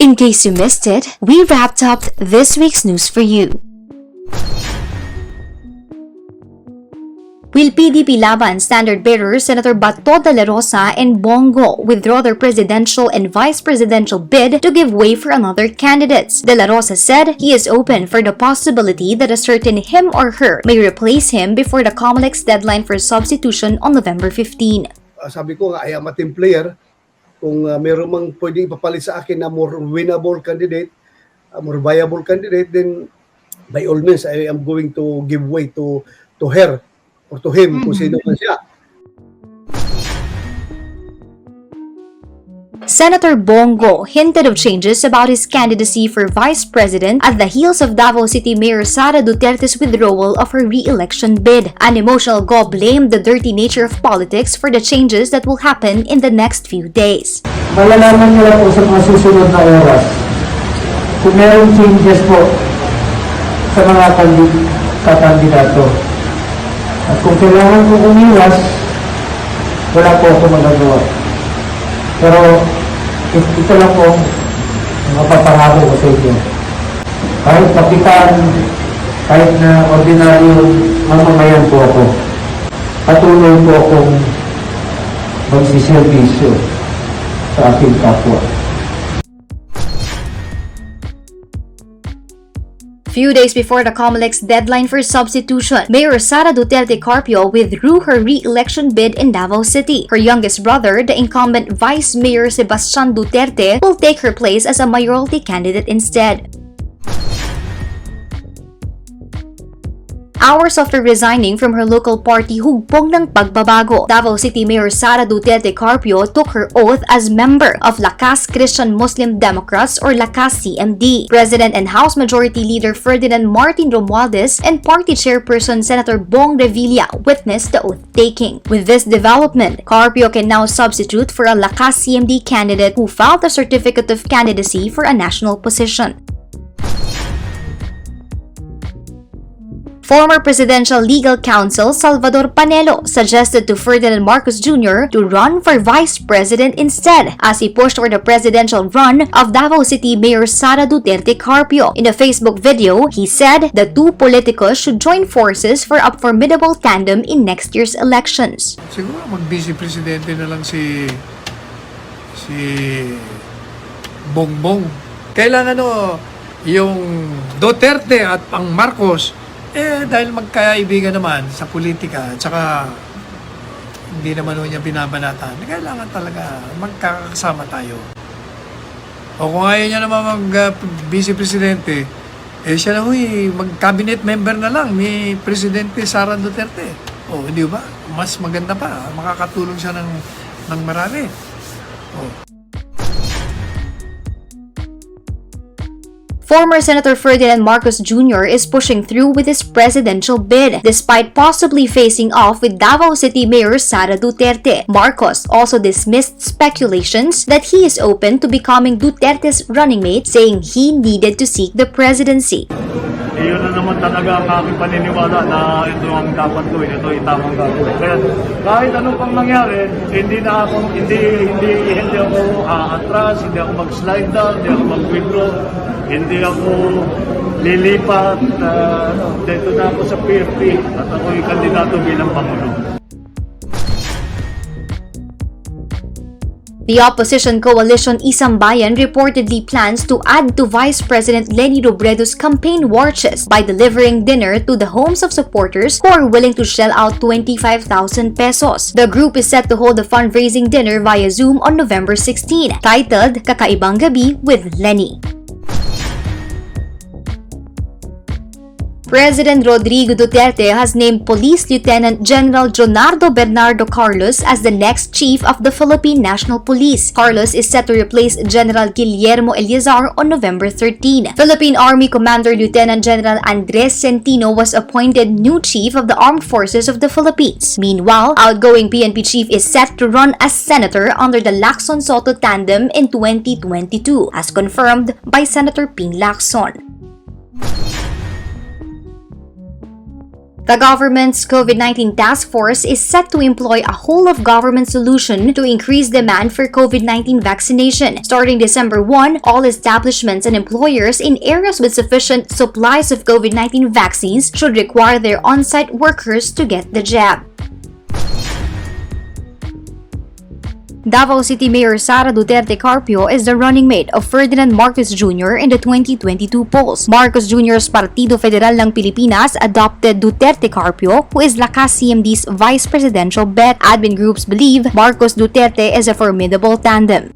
In case you missed it, we wrapped up this week's news for you. Will PDP Laban standard bearers Senator Bato de la Rosa and Bong Go withdraw their presidential and vice presidential bid to give way for another candidates? De la Rosa said he is open for the possibility that a certain him or her may replace him before the COMELEC's deadline for substitution on November 15. Sabi ko nga, I am a team player. Kung meron mang pwedeng ipapalit sa akin na more winnable candidate, more viable candidate, then by all means, I am going to give way to her or to him, kung sino man siya. Senator Bong Go hinted of changes about his candidacy for vice president at the heels of Davao City Mayor Sara Duterte's withdrawal of her re-election bid. An emotional Go blamed the dirty nature of politics for the changes that will happen in the next few days. Malalaman nila po sa mga susunod na oras kung mayroong changes po sa mga kakandidato. At kung kailangan ko umiwas, wala po ako magagawa. Pero ito lang po ang mapapangako ko sa inyo. Kahit kapitan, kahit na ordinaryong mamamayan po ako, patuloy po akong magsiservisyo sa aking kapwa. Few days before the COMELEC's deadline for substitution, Mayor Sara Duterte-Carpio withdrew her re-election bid in Davao City. Her youngest brother, the incumbent Vice Mayor Sebastian Duterte, will take her place as a mayoralty candidate instead. Hours after resigning from her local party, hugpong ng pagbabago, Davao City Mayor Sara Duterte-Carpio took her oath as member of Lakas Christian Muslim Democrats or Lakas-CMD. President and House Majority Leader Ferdinand Martin Romualdez and Party Chairperson Senator Bong Revilla witnessed the oath-taking. With this development, Carpio can now substitute for a Lakas-CMD candidate who filed a certificate of candidacy for a national position. Former Presidential Legal Counsel Salvador Panelo suggested to Ferdinand Marcos Jr. to run for Vice President instead as he pushed for the presidential run of Davao City Mayor Sara Duterte-Carpio. In a Facebook video, he said the two politicos should join forces for a formidable tandem in next year's elections. Siguro mag-vice presidente na lang si Bongbong. Kailangan yung Duterte at ang Marcos dahil magkaibigan naman sa politika at saka hindi naman niya binabanatan, kailangan talaga magkakasama tayo. O kung ayaw niya naman mag-vice presidente, siya na mag-cabinet member na lang ni Presidente Sara Duterte. O, hindi ba? Mas maganda pa. Makakatulong siya ng marami. Former Senator Ferdinand Marcos Jr. is pushing through with his presidential bid, despite possibly facing off with Davao City Mayor Sara Duterte. Marcos also dismissed speculations that he is open to becoming Duterte's running mate, saying he needed to seek the presidency. Iyon na naman talaga ang aking paniniwala na ito ang dapat gawin, ito ang tamang gagawin. Kaya kahit anong pang mangyari, hindi ako aatras, hindi ako mag-slide down, hindi ako mag-withdraw, hindi ako lilipat, dito na ako sa PNP at ako yung kandidato bilang Pangulo. The opposition coalition Isang Bayan reportedly plans to add to Vice President Leni Robredo's campaign war chest by delivering dinner to the homes of supporters who are willing to shell out 25,000 pesos. The group is set to hold a fundraising dinner via Zoom on November 16, titled Kakaibang Gabi with Leni. President Rodrigo Duterte has named Police Lieutenant General Jonardo Bernardo Carlos as the next chief of the Philippine National Police. Carlos is set to replace General Guillermo Eliazar on November 13. Philippine Army Commander Lieutenant General Andres Centino was appointed new chief of the Armed Forces of the Philippines. Meanwhile, outgoing PNP chief is set to run as senator under the Lacson-Soto tandem in 2022, as confirmed by Senator Ping Lacson. The government's COVID-19 task force is set to employ a whole-of-government solution to increase demand for COVID-19 vaccination. Starting December 1, all establishments and employers in areas with sufficient supplies of COVID-19 vaccines should require their on-site workers to get the jab. Davao City Mayor Sara Duterte-Carpio is the running mate of Ferdinand Marcos Jr. in the 2022 polls. Marcos Jr.'s Partido Federal ng Pilipinas adopted Duterte-Carpio, who is Lakas-CMD's vice presidential bet. Admin groups believe Marcos-Duterte is a formidable tandem.